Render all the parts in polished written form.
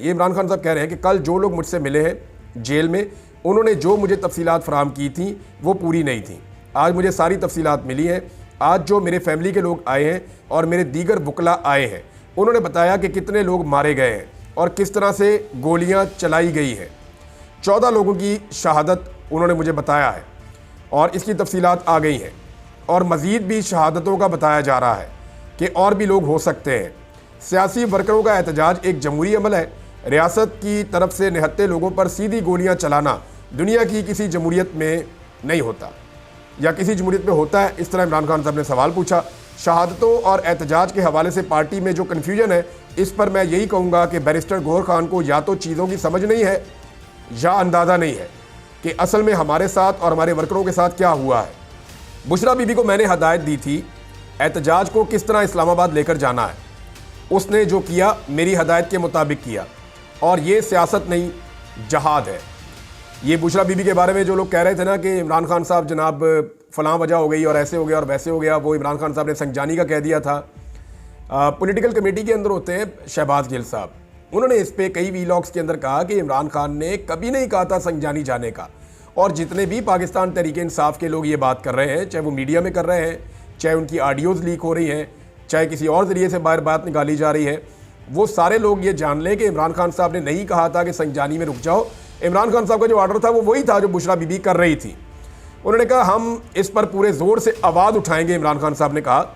ये इमरान खान साहब कह रहे हैं कि कल जो लोग मुझसे मिले हैं जेल में, उन्होंने जो मुझे तफसीलात फराहम की थी वो पूरी नहीं थी। आज मुझे सारी तफसीलात मिली हैं। आज जो मेरे फैमिली के लोग आए हैं और मेरे दीगर वकला आए हैं, उन्होंने बताया कि कितने लोग मारे गए हैं और किस तरह से गोलियां चलाई गई हैं। 14 लोगों की शहादत उन्होंने मुझे बताया है और इसकी तफसीलात आ गई हैं और मज़ीद भी शहादतों का बताया जा रहा है कि और भी लोग हो सकते हैं। सियासी वर्करों का एहतजाज एक जमहूरी अमल है। रियासत की तरफ से निहत्ते लोगों पर सीधी गोलियां चलाना दुनिया की किसी जमहूरियत में नहीं होता, या किसी जमहूरियत में होता है? इस तरह इमरान खान साहब ने सवाल पूछा। शहादतों और एहतजाज के हवाले से पार्टी में जो कन्फ्यूजन है, इस पर मैं यही कहूँगा कि बैरिस्टर गौहर खान को या तो चीज़ों की समझ नहीं है या अंदाज़ा नहीं है कि असल में हमारे साथ और हमारे वर्करों के साथ क्या हुआ है। बुशरा बीबी को मैंने हदायत दी थी एहतजाज को किस तरह इस्लामाबाद लेकर जाना है। उसने जो किया मेरी हदायत के मुताबिक किया, और ये सियासत नहीं, जहाद है। ये बुशरा बीबी के बारे में जो लोग कह रहे थे ना कि इमरान खान साहब जनाब फ़लाँ वजह हो गई और ऐसे हो गया और वैसे हो गया, वो इमरान खान साहब ने संजानी का कह दिया था। पॉलिटिकल कमेटी के अंदर होते हैं शहबाज गिल साहब, उन्होंने इस पे कई वीलॉग्स के अंदर कहा कि इमरान खान ने कभी नहीं कहा था संजानी जाने का। और जितने भी पाकिस्तान तहरीक इंसाफ के लोग ये बात कर रहे हैं, चाहे वो मीडिया में कर रहे हैं, चाहे उनकी ऑडियोज़ लीक हो रही हैं, चाहे किसी और ज़रिए से बाहर बात निकाली जा रही है, वो सारे लोग ये जान लें कि इमरान खान साहब ने नहीं कहा था कि संजानी में रुक जाओ। इमरान खान साहब का जो ऑर्डर था वो वही था जो बुशरा बीबी कर रही थी। उन्होंने कहा हम इस पर पूरे ज़ोर से आवाज़ उठाएंगे। इमरान खान साहब ने कहा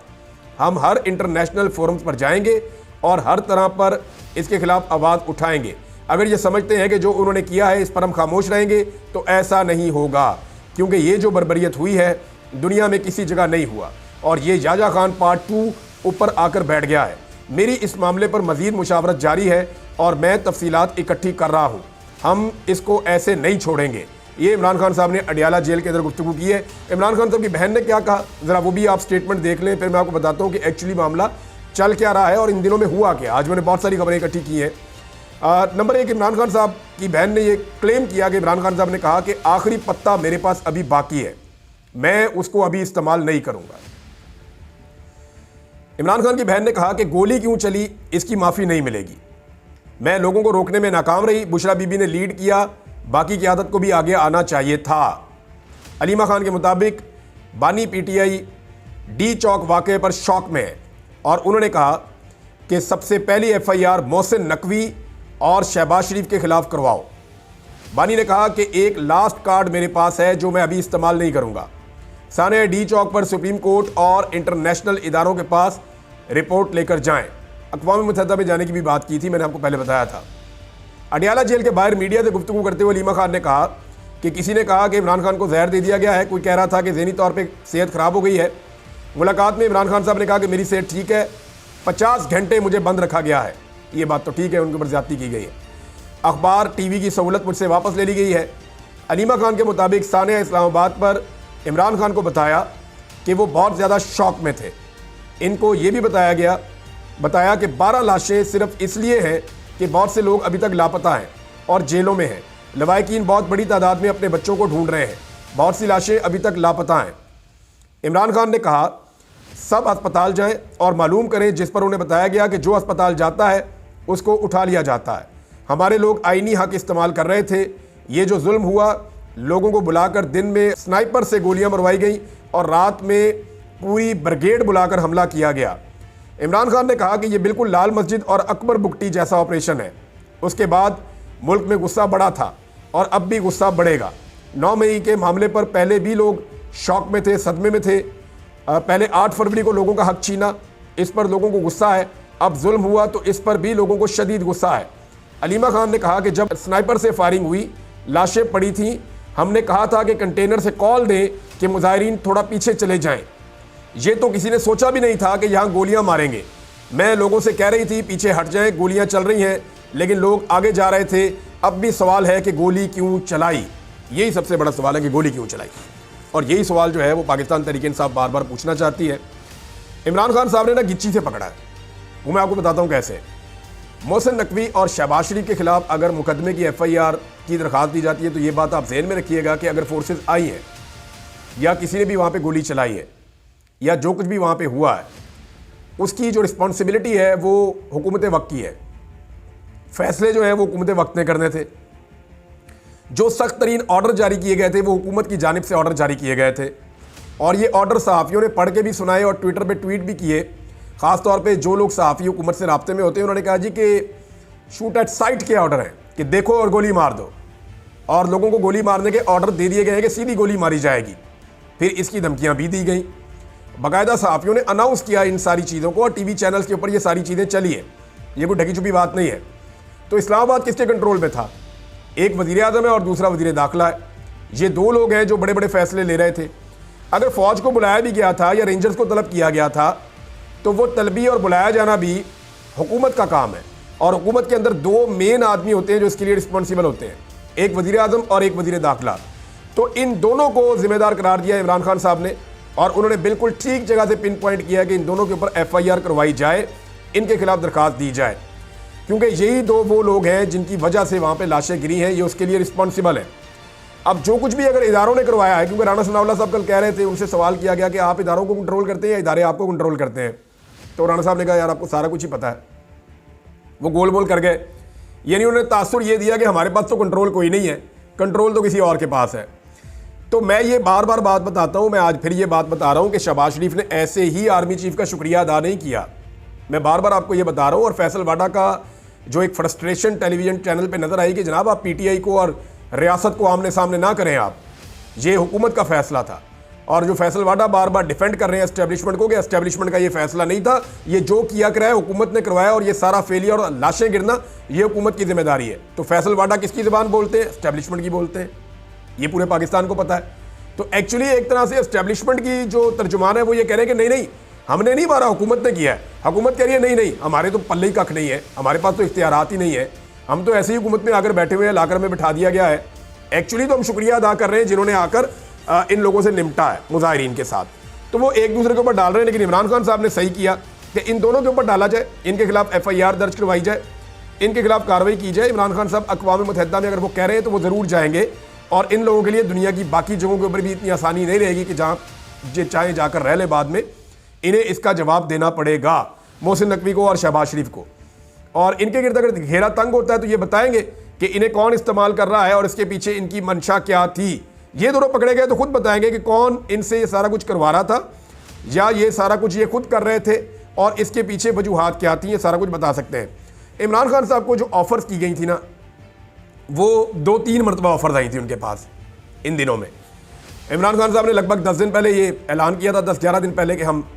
हम हर इंटरनेशनल फोरम्स पर जाएंगे और हर तरह पर इसके खिलाफ आवाज़ उठाएंगे। अगर ये समझते हैं कि जो उन्होंने किया है इस पर हम खामोश रहेंगे, तो ऐसा नहीं होगा, क्योंकि ये जो बर्बरियत हुई है दुनिया में किसी जगह नहीं हुआ। और ये याजा खान पार्ट 2 ऊपर आकर बैठ गया है। मेरी इस मामले पर मज़ीद मुशावरत जारी है और मैं तफसीलात इकट्ठी कर रहा हूँ। हम इसको ऐसे नहीं छोड़ेंगे। ये इमरान खान साहब ने अडियाला जेल के अंदर गुफ्तगू की है। इमरान खान साहब की बहन ने क्या कहा, ज़रा वो भी आप स्टेटमेंट देख लें, फिर मैं आपको बताता हूँ कि एक्चुअली मामला चल क्या रहा है और इन दिनों में हुआ क्या। आज मैंने बहुत सारी खबरें इकट्ठी की हैं। नंबर 1, इमरान खान साहब की बहन ने ये क्लेम किया कि इमरान खान साहब ने कहा कि आखिरी पत्ता मेरे पास अभी बाकी है, मैं उसको अभी इस्तेमाल नहीं करूँगा। इमरान खान की बहन ने कहा कि गोली क्यों चली इसकी माफ़ी नहीं मिलेगी, मैं लोगों को रोकने में नाकाम रही, बुशरा बीबी ने लीड किया, बाकी की आदत को भी आगे आना चाहिए था। अलीमा खान के मुताबिक बानी पीटीआई डी चौक वाक़े पर शौक में है और उन्होंने कहा कि सबसे पहली एफआईआर मोहसिन नकवी और शहबाज शरीफ के खिलाफ करवाओ। बानी ने कहा कि एक लास्ट कार्ड मेरे पास है जो मैं अभी इस्तेमाल नहीं करूँगा। साने डी चौक पर सुप्रीम कोर्ट और इंटरनेशनल इदारों के पास रिपोर्ट लेकर जाएं। अक़वाम मुत्तहिदा में जाने की भी बात की थी, मैंने आपको पहले बताया था। अडियाला जेल के बाहर मीडिया से गुफ्तगू करते हुए अलीमा खान ने कहा कि किसी ने कहा कि इमरान खान को जहर दे दिया गया है, कोई कह रहा था कि ज़हनी तौर पे सेहत ख़राब हो गई है। मुलाकात में इमरान खान साहब ने कहा कि मेरी सेहत ठीक है, 50 घंटे मुझे बंद रखा गया है। ये बात तो ठीक है, उनके ऊपर ज़्यादती की गई है। अखबार टीवी की सहूलत मुझसे वापस ले ली गई है। अलीमा खान के मुताबिक सानिया इस्लामाबाद पर इमरान खान को बताया कि वो बहुत ज़्यादा शौक में थे। इनको ये भी बताया कि 12 लाशें सिर्फ इसलिए हैं कि बहुत से लोग अभी तक लापता हैं और जेलों में हैं। लवाकिन बहुत बड़ी तादाद में अपने बच्चों को ढूंढ रहे हैं, बहुत सी लाशें अभी तक लापता हैं। इमरान खान ने कहा सब अस्पताल जाएं और मालूम करें, जिस पर उन्हें बताया गया कि जो अस्पताल जाता है उसको उठा लिया जाता है। हमारे लोग आईनी हक इस्तेमाल कर रहे थे। ये जो जुल्म हुआ, लोगों को बुलाकर दिन में स्नाइपर से गोलियां मरवाई गई और रात में पूरी ब्रिगेड बुलाकर हमला किया गया। इमरान खान ने कहा कि ये बिल्कुल लाल मस्जिद और अकबर बुगटी जैसा ऑपरेशन है। उसके बाद मुल्क में गुस्सा बढ़ा था और अब भी गुस्सा बढ़ेगा। 9 मई के मामले पर पहले भी लोग शौक में थे, सदमे में थे। पहले 8 फरवरी को लोगों का हक छीना, इस पर लोगों को गुस्सा है। अब जुल्म हुआ तो इस पर भी लोगों को शदीद गुस्सा है। अलीमा खान ने कहा कि जब स्नाइपर से फायरिंग हुई, लाशें पड़ी थीं, हमने कहा था कि कंटेनर से कॉल दें कि मुजाहिरीन थोड़ा पीछे चले जाएं। ये तो किसी ने सोचा भी नहीं था कि यहाँ गोलियाँ मारेंगे। मैं लोगों से कह रही थी पीछे हट जाएं, गोलियाँ चल रही हैं, लेकिन लोग आगे जा रहे थे। अब भी सवाल है कि गोली क्यों चलाई, यही सबसे बड़ा सवाल है कि गोली क्यों चलाई। और यही सवाल जो है वो पाकिस्तान तहरीक इंसाफ बार बार पूछना चाहती है। इमरान खान साहब ने ना गिच्ची से पकड़ा है, वो मैं आपको बताता हूँ कैसे। मोहसिन नकवी और शहबाज शरीफ के खिलाफ अगर मुकदमे की एफआईआर की दरख्वास्त दी जाती है तो ये बात आप जहन में रखिएगा कि अगर फोर्सेस आई हैं या किसी ने भी वहाँ पे गोली चलाई है या जो कुछ भी वहाँ पे हुआ है, उसकी जो रिस्पॉन्सिबिलिटी है वो हुकूमत वक्त की है। फैसले जो है वो हुकूमत वक्त ने करने थे। जो सख्त तरीन ऑर्डर जारी किए गए थे वो हुकूमत की जानिब से ऑर्डर जारी किए गए थे, और ये ऑर्डर सहाफ़ियों ने पढ़ के भी सुनाए और ट्विटर पे ट्वीट भी किए। ख़ास तौर पे जो लोग सहाफ़ी हुकूमत से राब्ते में होते हैं उन्होंने कहा जी कि शूट एट साइट के ऑर्डर हैं कि देखो और गोली मार दो, और लोगों को गोली मारने के ऑर्डर दे दिए गए हैं कि सीधी गोली मारी जाएगी। फिर इसकी धमकियाँ भी दी गई। बाकायदा सहाफ़ियों ने अनाउंस किया इन सारी चीज़ों को, और टीवी चैनल्स के ऊपर ये सारी चीज़ें चली है। ये कोई ढकी छुपी बात नहीं है। तो इस्लामाबाद किसके कंट्रोल में था? एक वज़ीर आज़म है और दूसरा वज़ीर दाखिला है। ये दो लोग हैं जो बड़े बड़े फैसले ले रहे थे। अगर फ़ौज को बुलाया भी गया था या रेंजर्स को तलब किया गया था तो वो तलबी और बुलाया जाना भी हुकूमत का काम है, और हुकूमत के अंदर दो मेन आदमी होते हैं जो इसके लिए रिस्पॉन्सिबल होते हैं, एक वज़ीर आज़म और एक वज़ीर दाखिला। तो इन दोनों को ज़िम्मेदार करार दिया इमरान खान साहब ने, और उन्होंने बिल्कुल ठीक जगह से पिन पॉइंट किया कि इन दोनों के ऊपर FIR करवाई जाए, इनके खिलाफ दरख्वास्त दी जाए, क्योंकि यही दो वो लोग हैं जिनकी वजह से वहाँ पे लाशें गिरी हैं, ये उसके लिए रिस्पॉन्सिबल है। अब जो कुछ भी अगर इदारों ने करवाया है, क्योंकि राना सनाउल्लाह साहब कल कह रहे थे, उनसे सवाल किया गया कि आप इदारों को कंट्रोल करते हैं या इदारे आपको कंट्रोल करते हैं, तो राना साहब ने कहा यार आपको सारा कुछ ही पता है। वो गोल बोल कर गए, यानी उन्होंने तासुर ये दिया कि हमारे पास तो कंट्रोल कोई नहीं है, कंट्रोल तो किसी और के पास है। तो मैं ये बार बार बात बताता हूँ, मैं आज फिर ये बात बता रहा हूँ कि शहबाज शरीफ ने ऐसे ही आर्मी चीफ का शुक्रिया अदा नहीं किया। मैं बार बार आपको ये बता रहा हूँ। और फैसल वाडा का जो एक फ्रस्ट्रेशन टेलीविजन चैनल पे नज़र आई कि जनाब आप PTI को और रियासत को आमने सामने ना करें, आप, ये हुकूमत का फैसला था। और जो फैसल वाडा बार बार डिफेंड कर रहे हैं एस्टेब्लिशमेंट को कि एस्टेब्लिशमेंट का ये फैसला नहीं था, ये जो किया कराया हुकूमत ने करवाया, और ये सारा फेलियर और लाशें गिरना ये हुकूमत की जिम्मेदारी है। तो फैसल वाडा किसकी ज़बान बोलते हैं? एस्टेब्लिशमेंट की बोलते हैं। ये पूरे पाकिस्तान को पता है। तो एक्चुअली एक तरह से एस्टेब्लिशमेंट की जो तर्जुमान है वो ये कह रहे हैं कि नहीं नहीं हमने नहीं मारा, हुकूमत ने किया है। हुकूमत कह रही है नहीं नहीं हमारे तो पल्ले ही कख नहीं है, हमारे पास तो इख्तियारात ही नहीं है, हम तो ऐसे ही हुकूमत में आकर बैठे हुए हैं, लाकर में बिठा दिया गया है। एक्चुअली तो हम शुक्रिया अदा कर रहे हैं जिन्होंने आकर इन लोगों से निपटा है, मुजाहिरीन के साथ। तो वो एक दूसरे के ऊपर डाल रहे हैं, लेकिन इमरान खान साहब ने सही किया कि इन दोनों के ऊपर डाला जाए, इनके खिलाफ FIR दर्ज करवाई जाए, इनके खिलाफ कार्रवाई की जाए। इमरान खान साहब अक़वाम मुत्तहिदा में अगर वो कह रहे हैं तो वो ज़रूर जाएंगे, और इन लोगों के लिए दुनिया की बाकी जगहों के ऊपर भी इतनी आसानी नहीं रहेगी कि जहाँ जे चाहे जाकर रह ले, बाद में इन्हें इसका जवाब देना पड़ेगा, मोहसिन नकवी को और शहबाज शरीफ को। और इनके गिर्द अगर घेरा तंग होता है तो ये बताएंगे कि इन्हें कौन इस्तेमाल कर रहा है और इसके पीछे इनकी मंशा क्या थी। ये दोनों पकड़े गए तो खुद बताएंगे कि कौन इनसे ये सारा कुछ करवा रहा था, या ये सारा कुछ ये खुद कर रहे थे और इसके पीछे वजूहात क्या थी, ये सारा कुछ बता सकते हैं। इमरान खान साहब को जो ऑफर्स की गई थी ना, वो 2-3 मरतबा ऑफर्स आई थी उनके पास इन दिनों में। इमरान खान साहब ने लगभग 10 दिन पहले ये ऐलान किया था, 10-11 दिन पहले, कि हम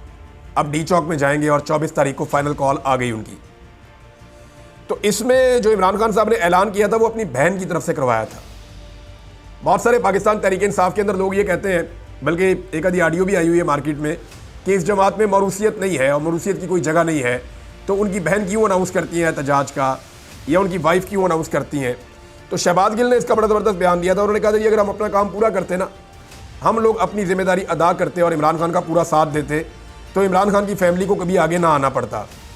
अब डी चौक में जाएंगे, और 24 तारीख को फाइनल कॉल आ गई उनकी। तो इसमें जो इमरान खान साहब ने ऐलान किया था वो अपनी बहन की तरफ से करवाया था। बहुत सारे पाकिस्तान तहरीक इंसाफ के अंदर लोग ये कहते हैं, बल्कि एक आधी ऑडियो भी आई हुई है मार्केट में, कि इस जमात में मरूसियत नहीं है और मरूसियत की कोई जगह नहीं है, तो उनकी बहन क्यों अनाउंस करती हैं एहतजाज का, या उनकी वाइफ क्यों अनाउंस करती हैं। तो शहबाज गिल ने इसका बड़ा ज़बरदस्त बयान दिया था। उन्होंने कहा था कि अगर हम अपना काम पूरा करते ना, हम लोग अपनी जिम्मेदारी अदा करते और इमरान खान का पूरा साथ देते, तो इमरान खान की फैमिली को कभी आगे ना आना पड़ता।